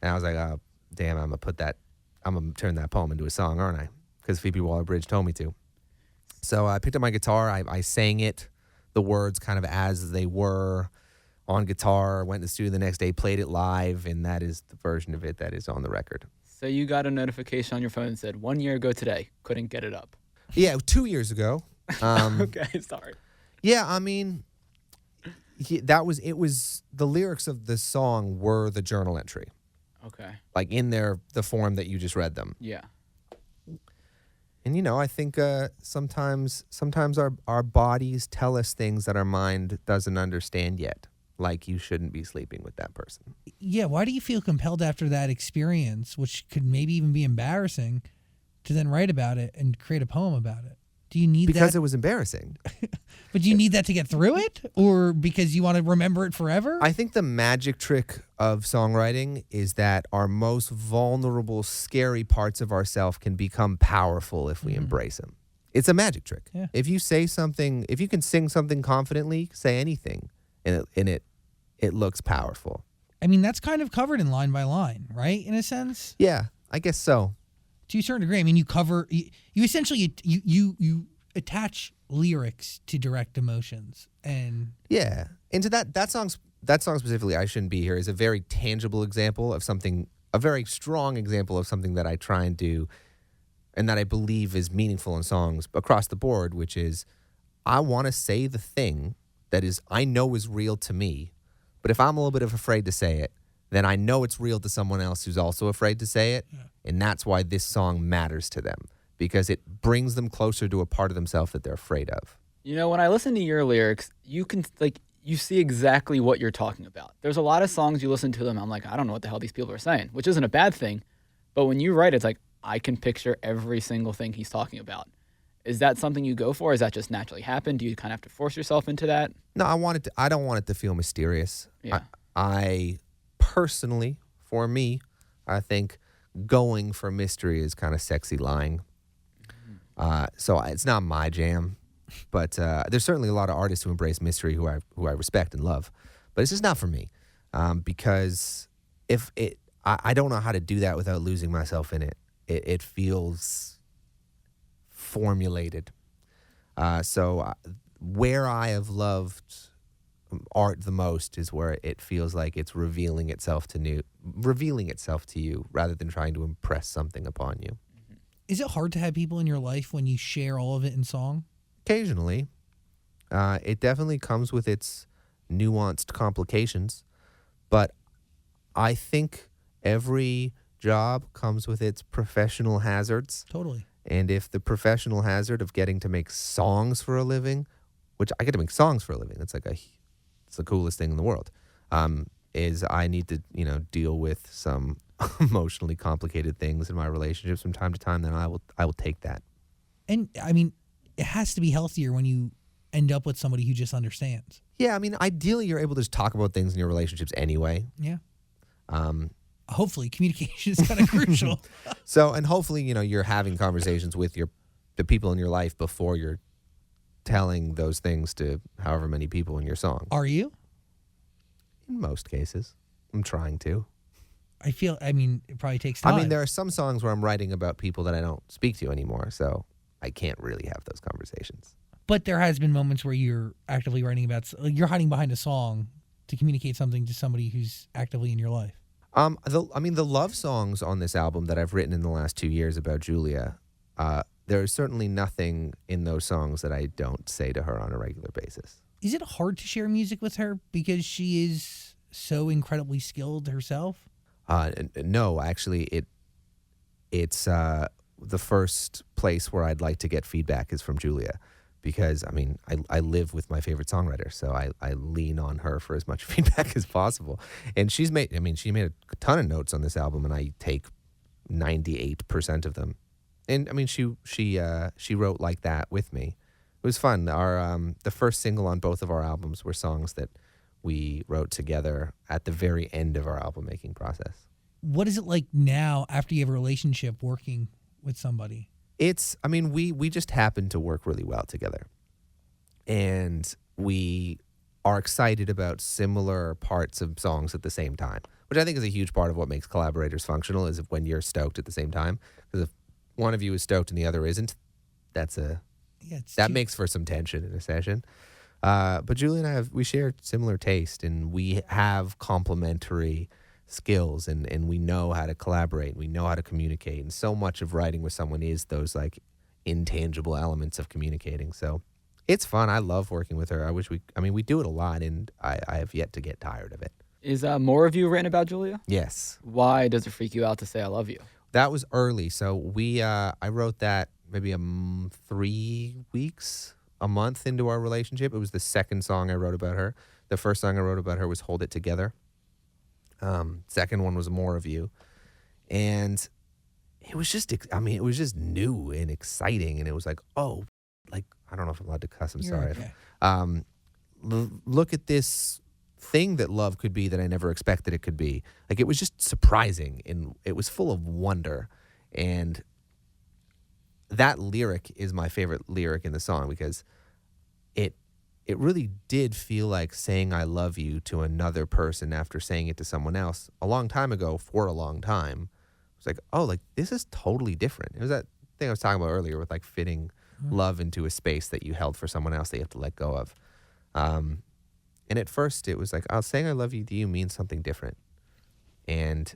And I was like, oh, damn, I'm going to turn that poem into a song, aren't I? Because Phoebe Waller-Bridge told me to. So I picked up my guitar. I sang it, the words kind of as they were on guitar, went to the studio the next day, played it live, and that is the version of it that is on the record. So you got a notification on your phone that said 1 year ago today, couldn't get it up. Yeah, 2 years ago. Okay, sorry. Yeah, I mean, it was the lyrics of the song were the journal entry. Okay. Like in the form that you just read them. Yeah. And I think sometimes our bodies tell us things that our mind doesn't understand yet. Like you shouldn't be sleeping with that person. Yeah, why do you feel compelled after that experience, which could maybe even be embarrassing, to then write about it and create a poem about it? Do you need because that? it was embarrassing. But do you need that to get through it, or because you want to remember it forever? I think the magic trick of songwriting is that our most vulnerable, scary parts of ourselves can become powerful if we embrace them. It's a magic trick. Yeah. If you can sing something confidently, say anything, and it looks powerful. I mean, that's kind of covered in line by line, right? In a sense. Yeah, I guess so. To a certain degree, I mean, you essentially you attach lyrics to direct emotions, and Yeah, and to that song specifically, I Shouldn't Be Here, is a very tangible example of something, a very strong example of something that I try and do, and that I believe is meaningful in songs across the board, which is I want to say the thing that I know is real to me, but if I'm a little bit afraid to say it, then I know it's real to someone else who's also afraid to say it. Yeah. And that's why this song matters to them, because it brings them closer to a part of themselves that they're afraid of. When I listen to your lyrics, you can you see exactly what you're talking about. There's a lot of songs you listen to them, I'm like, I don't know what the hell these people are saying, which isn't a bad thing. But when you write, it's like, I can picture every single thing he's talking about. Is that something you go for? Is that just naturally happen? Do you kind of have to force yourself into that? No, I don't want it to feel mysterious. Yeah. I personally, for me, I think going for mystery is kind of sexy lying. So it's not my jam, but there's certainly a lot of artists who embrace mystery who I respect and love, but it's just not for me, because I don't know how to do that without losing myself in it. It feels formulated. So where I have loved art the most is where it feels like it's revealing itself to you rather than trying to impress something upon you. Is it hard to have people in your life when you share all of it in song? Occasionally. It definitely comes with its nuanced complications, but I think every job comes with its professional hazards. Totally. And if the professional hazard of getting to make songs for a living, which I get to make songs for a living, it's the coolest thing in the world, is I need to, deal with some emotionally complicated things in my relationships from time to time, then I will take that. And I mean, it has to be healthier when you end up with somebody who just understands. Yeah, I mean, ideally you're able to just talk about things in your relationships anyway. Yeah. Hopefully communication is kind of crucial. So, and hopefully, you're having conversations with the people in your life before you're telling those things to however many people in your song. Are you? In most cases. I'm trying to. It probably takes time. I mean, there are some songs where I'm writing about people that I don't speak to anymore, so I can't really have those conversations. But there has been moments where you're actively writing about, you're hiding behind a song to communicate something to somebody who's actively in your life? The love songs on this album that I've written in the last 2 years about Julia, there is certainly nothing in those songs that I don't say to her on a regular basis. Is it hard to share music with her because she is so incredibly skilled herself? No, actually, it's the first place where I'd like to get feedback is from Julia, because I live with my favorite songwriter, so I lean on her for as much feedback as possible. And she made a ton of notes on this album, and I take 98% of them. And she wrote like that with me. It was fun. The first single on both of our albums were songs that we wrote together at the very end of our album making process. What is it like now after you have a relationship working with somebody? We just happen to work really well together. And we are excited about similar parts of songs at the same time, which I think is a huge part of what makes collaborators functional, is when you're stoked at the same time. Because if one of you is stoked and the other isn't, that makes for some tension in a session. But Julie and I we share similar taste, and we have complementary skills, and we know how to collaborate, and we know how to communicate. And so much of writing with someone is those like intangible elements of communicating. So it's fun. I love working with her. We do it a lot, and I have yet to get tired of it. Is more of you written about Julia? Yes. Why does it freak you out to say I love you? That was early. So I wrote that maybe 3 weeks, a month into our relationship. It was the second song I wrote about her. The first song I wrote about her was Hold It Together. Second one was More of You. And it was just, new and exciting. And it was like, oh, like, I don't know if I'm allowed to cuss. I'm sorry. Okay. Look at this thing that love could be that I never expected it could be. Like, it was just surprising, and it was full of wonder. And that lyric is my favorite lyric in the song, because it really did feel like saying I love you to another person after saying it to someone else a long time ago for a long time. It's like, oh, like, this is totally different. It was that thing I was talking about earlier with like fitting love into a space that you held for someone else that you have to let go of. And at first it was like, oh, saying I love you to you means something different. And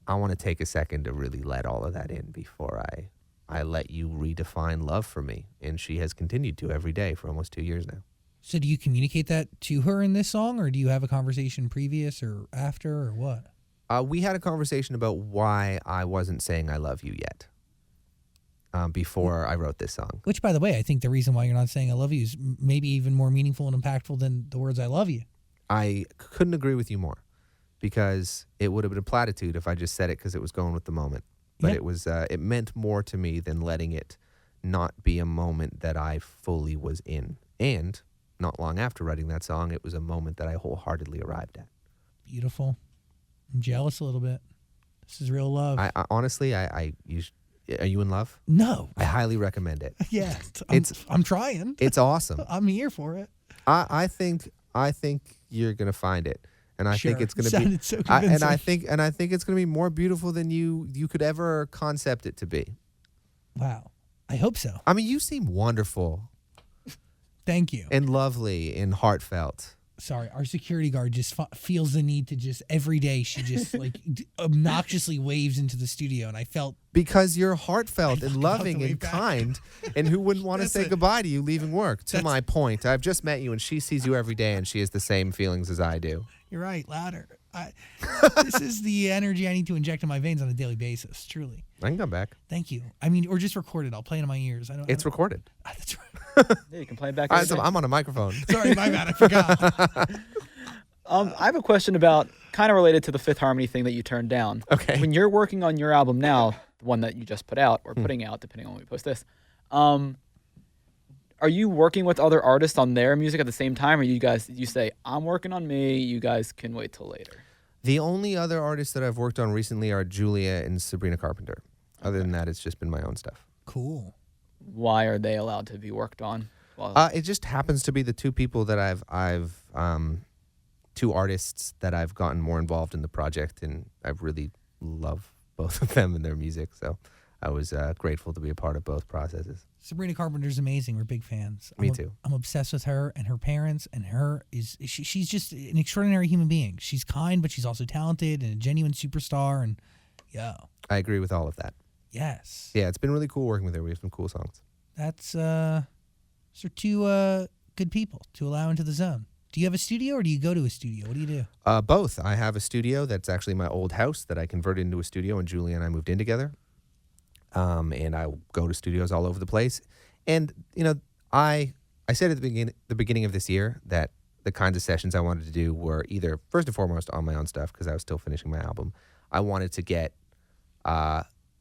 I want to take a second to really let all of that in before I let you redefine love for me. And she has continued to every day for almost 2 years now. So do you communicate that to her in this song, or do you have a conversation previous or after, or what? We had a conversation about why I wasn't saying I love you yet before I wrote this song. Which, by the way, I think the reason why you're not saying I love you is maybe even more meaningful and impactful than the words I love you. I couldn't agree with you more, because it would have been a platitude if I just said it because it was going with the moment. But it meant more to me than letting it not be a moment that I fully was in. And not long after writing that song, it was a moment that I wholeheartedly arrived at. Beautiful. I'm jealous a little bit. This is real love. I honestly, are you in love? No. I highly recommend it. Yeah. I'm trying. It's awesome. I'm here for it. I think you're gonna find it. And I think it's going to be, so and I think it's going to be more beautiful than you could ever concept it to be. Wow, I hope so. I mean, you seem wonderful. Thank you. And lovely and heartfelt. Sorry, our security guard just feels the need to just every day she just like obnoxiously waves into the studio, and I felt because you're heartfelt and loving and kind, and who wouldn't want to say goodbye to you leaving work? To my point, I've just met you, and she sees you every day, and she has the same feelings as I do. You're right, louder. This is the energy I need to inject in my veins on a daily basis. Truly. I can come back. Thank you. I mean, or just record it. I'll play it in my ears. It's recorded. That's right. Yeah, you can play it back. I'm on a microphone. Sorry, my bad. I forgot. I have a question about, kind of related to the Fifth Harmony thing that you turned down. Okay. When you're working on your album now, the one that you just put out, or putting out, depending on when we post this, are you working with other artists on their music at the same time, or you say, I'm working on me, you guys can wait till later? The only other artists that I've worked on recently are Julia and Sabrina Carpenter. Other than that, it's just been my own stuff. Cool. Why are they allowed to be worked on? It just happens to be the two people that I've two artists that I've gotten more involved in the project, and I really love both of them and their music. So I was grateful to be a part of both processes. Sabrina Carpenter's amazing. We're big fans. Me too. I'm obsessed with her and her parents, and she's just an extraordinary human being. She's kind, but she's also talented and a genuine superstar. And I agree with all of that. yes, Yeah, it's been really cool working with her. We have some cool songs. that's two good people to allow into the zone. Do you have a studio, or do you go to a studio? What do you do? Both. I have a studio that's actually my old house that I converted into a studio, and Julia and I moved in together. And I go to studios all over the place. And, I said at the beginning of this year that the kinds of sessions I wanted to do were either, first and foremost, on my own stuff, because I was still finishing my album. I wanted to get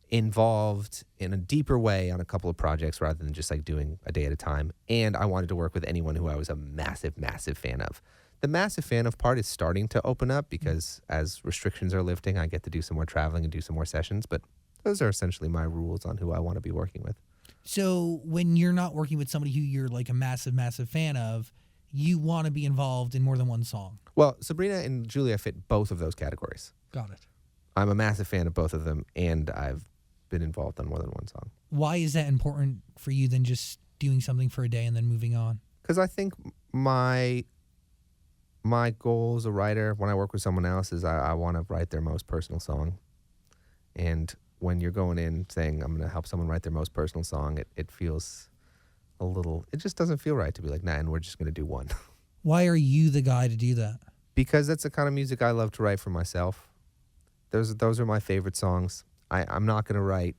involved in a deeper way on a couple of projects rather than just like doing a day at a time. And I wanted to work with anyone who I was a massive, massive fan of. The massive fan of part is starting to open up because as restrictions are lifting, I get to do some more traveling and do some more sessions. But those are essentially my rules on who I want to be working with. So when you're not working with somebody who you're like a massive, massive fan of, you want to be involved in more than one song. Well, Sabrina and Julia fit both of those categories. Got it. I'm a massive fan of both of them, and I've been involved on more than one song. Why is that important for you than just doing something for a day and then moving on? Because I think my goal as a writer when I work with someone else is I want to write their most personal song. And when you're going in saying I'm going to help someone write their most personal song, it feels a little, it just doesn't feel right to be like, nah, and we're just going to do one. Why are you the guy to do that? Because that's the kind of music I love to write for myself. Those are my favorite songs. I'm not going to write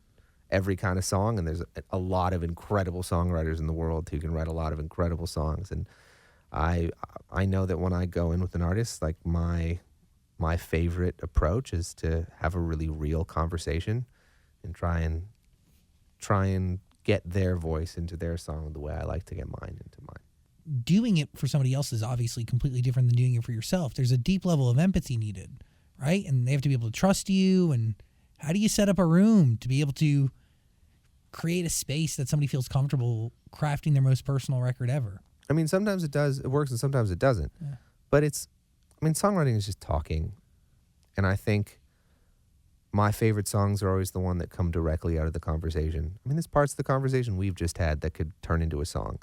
every kind of song, and there's a lot of incredible songwriters in the world who can write a lot of incredible songs. And I know that when I go in with an artist, like my favorite approach is to have a really real conversation and try and get their voice into their song the way I like to get mine into mine. Doing it for somebody else is obviously completely different than doing it for yourself. There's a deep level of empathy needed, right? And they have to be able to trust you. And how do you set up a room to be able to create a space that somebody feels comfortable crafting their most personal record ever? I mean, sometimes it works and sometimes it doesn't. Yeah. But songwriting is just talking. And I think my favorite songs are always the one that come directly out of the conversation. I mean, there's parts of the conversation we've just had that could turn into a song.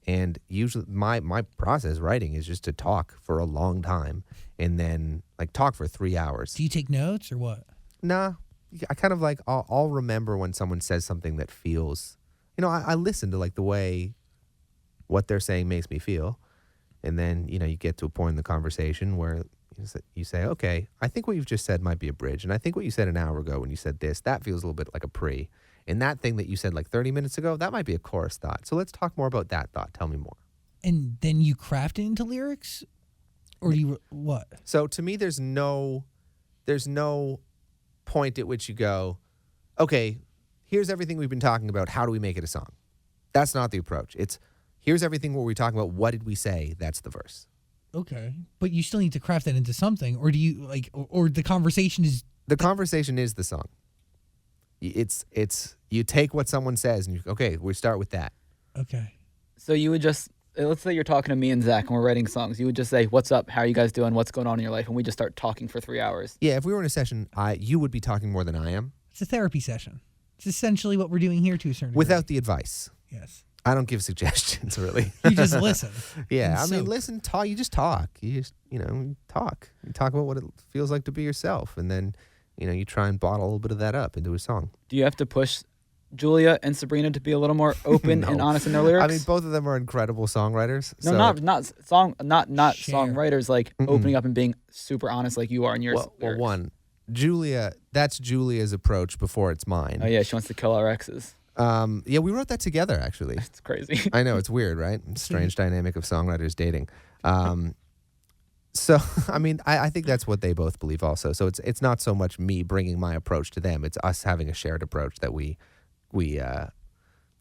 And usually my process writing is just to talk for a long time and then like talk for 3 hours. Do you take notes or what? Nah. I kind of like, I'll remember when someone says something that feels, I listen to like the way what they're saying makes me feel. And then, you get to a point in the conversation where you say, okay, I think what you've just said might be a bridge. And I think what you said an hour ago when you said this, that feels a little bit like a pre. And that thing that you said like 30 minutes ago, that might be a chorus thought. So let's talk more about that thought. Tell me more. And then you craft it into lyrics? Or do you, what? So to me, there's no point at which you go, okay, here's everything we've been talking about. How do we make it a song? That's not the approach. It's here's everything what we're talking about. What did we say? That's the verse. Okay. But you still need to craft that into something, or do you or the conversation is the conversation is the song. It's you take what someone says and we start with that. Okay. So you would just, let's say you're talking to me and Zach and we're writing songs. You would just say, what's up? How are you guys doing? What's going on in your life? And we just start talking for 3 hours. Yeah, if we were in a session, you would be talking more than I am. It's a therapy session. It's essentially what we're doing here to a certain without degree. the advice. Yes. I don't give suggestions, really. You just listen. Yeah, I mean, listen, talk. You just talk. You just, talk. You talk about what it feels like to be yourself. And then, you try and bottle a little bit of that up into a song. Do you have to push Julia and Sabrina to be a little more open and honest in their lyrics? I mean, both of them are incredible songwriters. No, so. not songwriters, like opening up and being super honest like you are in your lyrics. Well, one, Julia, that's Julia's approach before it's mine. Oh, yeah, she wants to kill our exes. Yeah, we wrote that together, actually. It's crazy. I know, it's weird, right? Strange dynamic of songwriters dating. So, I mean, I think that's what they both believe also. So it's not so much me bringing my approach to them. It's us having a shared approach that we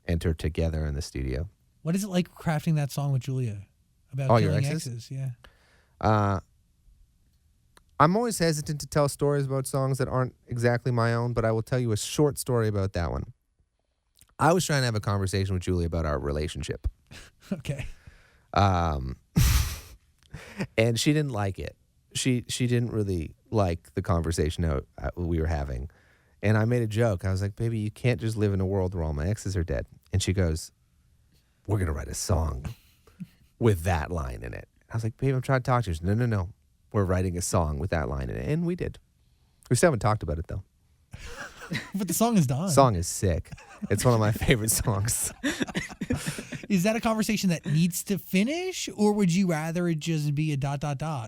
enter together in the studio. What is it like crafting that song with Julia about All killing your exes? Yeah. I'm always hesitant to tell stories about songs that aren't exactly my own, but I will tell you a short story about that one. I was trying to have a conversation with Julie about our relationship. Okay. And she didn't like it. She didn't really like the conversation we were having. And I made a joke. I was like, baby, you can't just live in a world where all my exes are dead. And she goes, we're going to write a song with that line in it. I was like, babe, I'm trying to talk to you. She said, no. We're writing a song with that line in it. And we did. We still haven't talked about it, though. But the song is done. Song is sick. It's one of my favorite songs. Is that a conversation that needs to finish, or would you rather it just be a ...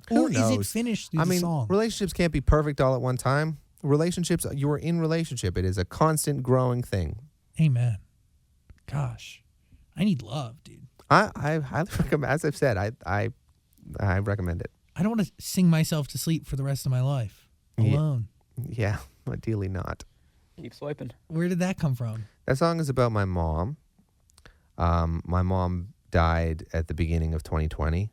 Who Or is it knows? finished through I the mean, song? relationships can't be perfect all at one time. Relationships, you are in relationship. It is a constant growing thing. Amen. Gosh, I need love, dude. I highly recommend, as I've said, I recommend it. I don't want to sing myself to sleep for the rest of my life Yeah. alone. Yeah, ideally not. Keep swiping. Where did that come from? That song is about my mom. My mom died at the beginning of 2020,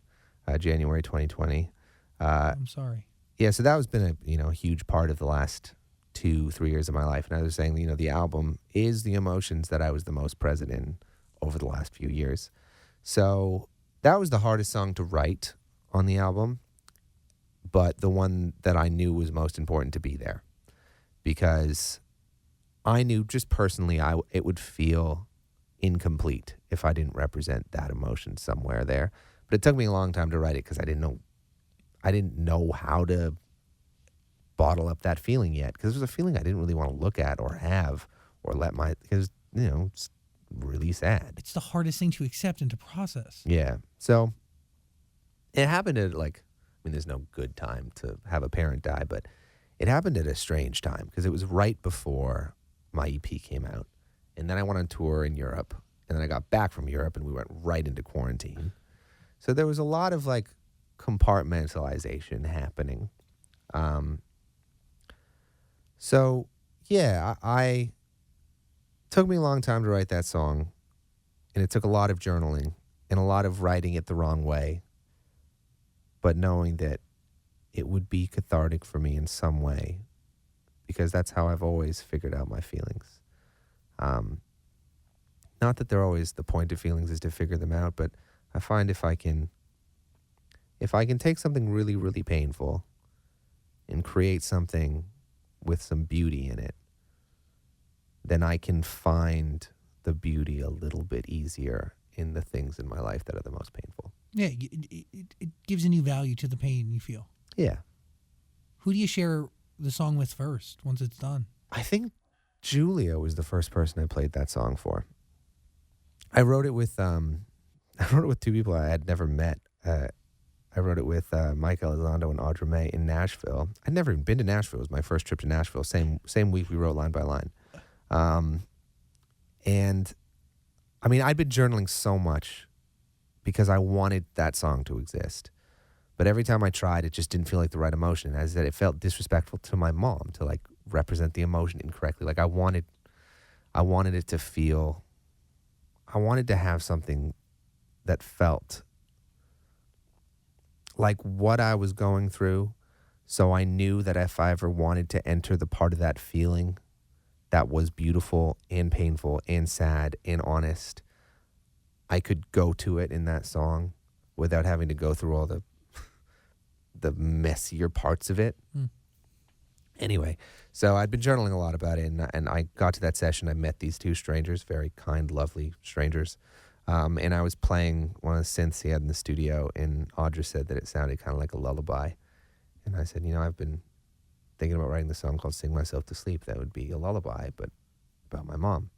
January 2020. I'm sorry. Yeah, so that has been a huge part of the last 2-3 years of my life. And I was saying, the album is the emotions that I was the most present in over the last few years. So that was the hardest song to write on the album, but the one that I knew was most important to be there, because I knew just personally it would feel incomplete if I didn't represent that emotion somewhere there. But it took me a long time to write it because I didn't know how to bottle up that feeling yet, because it was a feeling I didn't really want to look at or have or because it's really sad. It's the hardest thing to accept and to process. Yeah. So it happened at there's no good time to have a parent die, but it happened at a strange time because it was right before my EP came out. And then I went on tour in Europe, and then I got back from Europe and we went right into quarantine. So there was a lot of compartmentalization happening. So yeah, I took me a long time to write that song, and it took a lot of journaling and a lot of writing it the wrong way, but knowing that it would be cathartic for me in some way, because that's how I've always figured out my feelings. Not that they're always the point of feelings is to figure them out, but I find if I can take something really, really painful and create something with some beauty in it, then I can find the beauty a little bit easier in the things in my life that are the most painful. Yeah, it gives a new value to the pain you feel. Yeah. Who do you share the song with first once it's done? I think Julia was the first person I played that song for. I wrote it with two people I had never met. I wrote it with Mike Elizondo and Audra May in Nashville. I'd never even been to Nashville. It was my first trip to Nashville. Same week we wrote line by line. And I mean, I'd been journaling so much because I wanted that song to exist. But every time I tried, it just didn't feel like the right emotion. As that, it felt disrespectful to my mom to represent the emotion incorrectly. I wanted it to feel. I wanted to have something that felt like what I was going through, so I knew that if I ever wanted to enter the part of that feeling that was beautiful and painful and sad and honest, I could go to it in that song without having to go through all the messier parts of it. Anyway, so I'd been journaling a lot about it, and I got to that session. I met these two strangers, very kind, lovely strangers. And I was playing one of the synths he had in the studio, and Audra said that it sounded kind of like a lullaby. And I said, I've been thinking about writing this song called Sing Myself to Sleep. That would be a lullaby, but about my mom.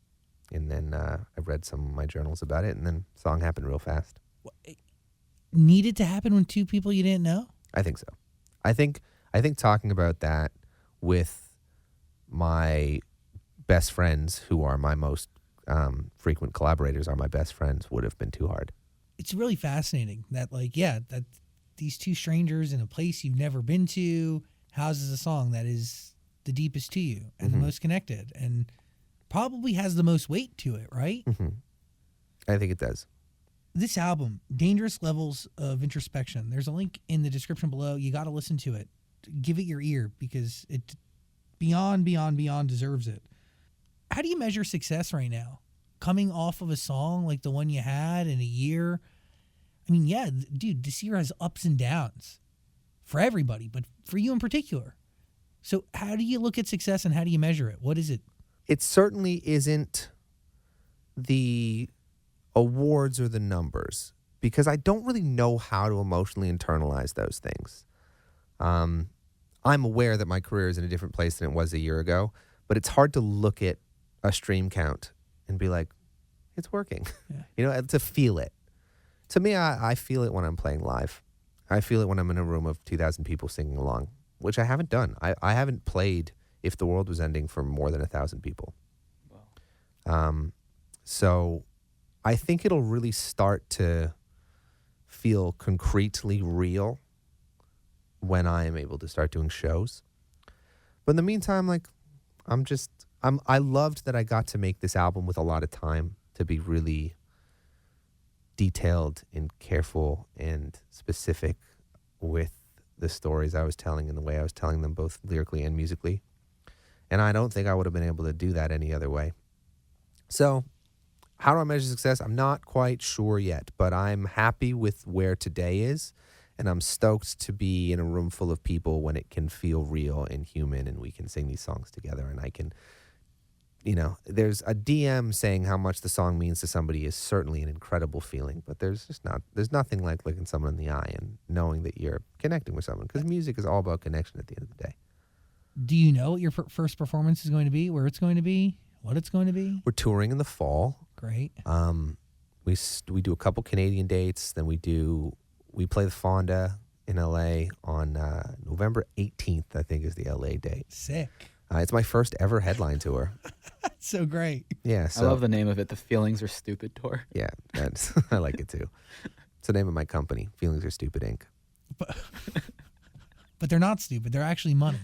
And then I read some of my journals about it, and then the song happened real fast. It needed to happen with two people you didn't know? I think so. I think talking about that with my best friends, who are my most frequent collaborators, are my best friends, would have been too hard. It's really fascinating that that these two strangers in a place you've never been to houses a song that is the deepest to you and the most connected and probably has the most weight to it, right? I think it does. This album, Dangerous Levels of Introspection, there's a link in the description below. You got to listen to it. Give it your ear because it beyond deserves it. How do you measure success right now? Coming off of a song like the one you had in a year? I mean, yeah, dude, this year has ups and downs for everybody, but for you in particular. So how do you look at success and how do you measure it? What is it? It certainly isn't the awards or the numbers, because I don't really know how to emotionally internalize those things. I'm aware that my career is in a different place than it was a year ago, but it's hard to look at a stream count and be like, it's working. Yeah. To feel it. To me, I feel it when I'm playing live. I feel it when I'm in a room of 2,000 people singing along, which I haven't done. I haven't played If the World Was Ending for more than 1,000 people. Wow. So I think it'll really start to feel concretely real when I am able to start doing shows. But in the meantime, I loved that I got to make this album with a lot of time to be really detailed and careful and specific with the stories I was telling and the way I was telling them, both lyrically and musically. And I don't think I would have been able to do that any other way. So how do I measure success? I'm not quite sure yet, but I'm happy with where today is. And I'm stoked to be in a room full of people when it can feel real and human and we can sing these songs together. And I can, there's a DM saying how much the song means to somebody is certainly an incredible feeling. But there's nothing like looking someone in the eye and knowing that you're connecting with someone, because music is all about connection at the end of the day. Do you know what your first performance is going to be, where it's going to be, what it's going to be? We're touring in the fall. Great. We do a couple Canadian dates. Then we play the Fonda in LA on November 18th, I think is the LA date. Sick. It's my first ever headline tour. That's so great. Yeah. I So, love the name of it, the Feelings Are Stupid Tour. yeah, I like it too. It's the name of my company, Feelings Are Stupid Inc. But they're not stupid. They're actually money.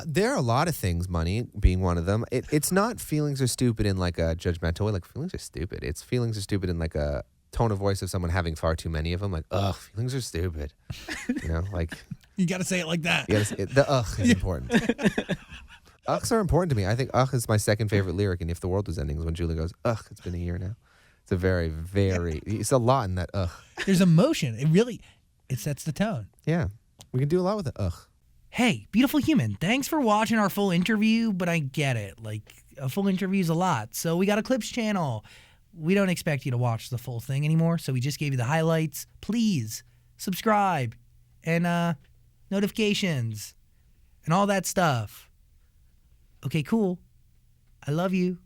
There are a lot of things, money being one of them. It's not feelings are stupid in like a judgmental way, like feelings are stupid. It's feelings are stupid in like a tone of voice of someone having far too many of them, like, ugh, feelings are stupid. Like. You got to say it like that. The ugh is important. Ughs are important to me. I think ugh is my second favorite lyric in If the World Was Ending, is when Julie goes, ugh, it's been a year now. It's a very, very, it's a lot in that ugh. There's emotion. It sets the tone. Yeah. We can do a lot with the ugh. Hey, beautiful human, thanks for watching our full interview, but I get it. Like, a full interview is a lot. So we got a clips channel. We don't expect you to watch the full thing anymore, so we just gave you the highlights. Please subscribe and notifications and all that stuff. Okay, cool. I love you.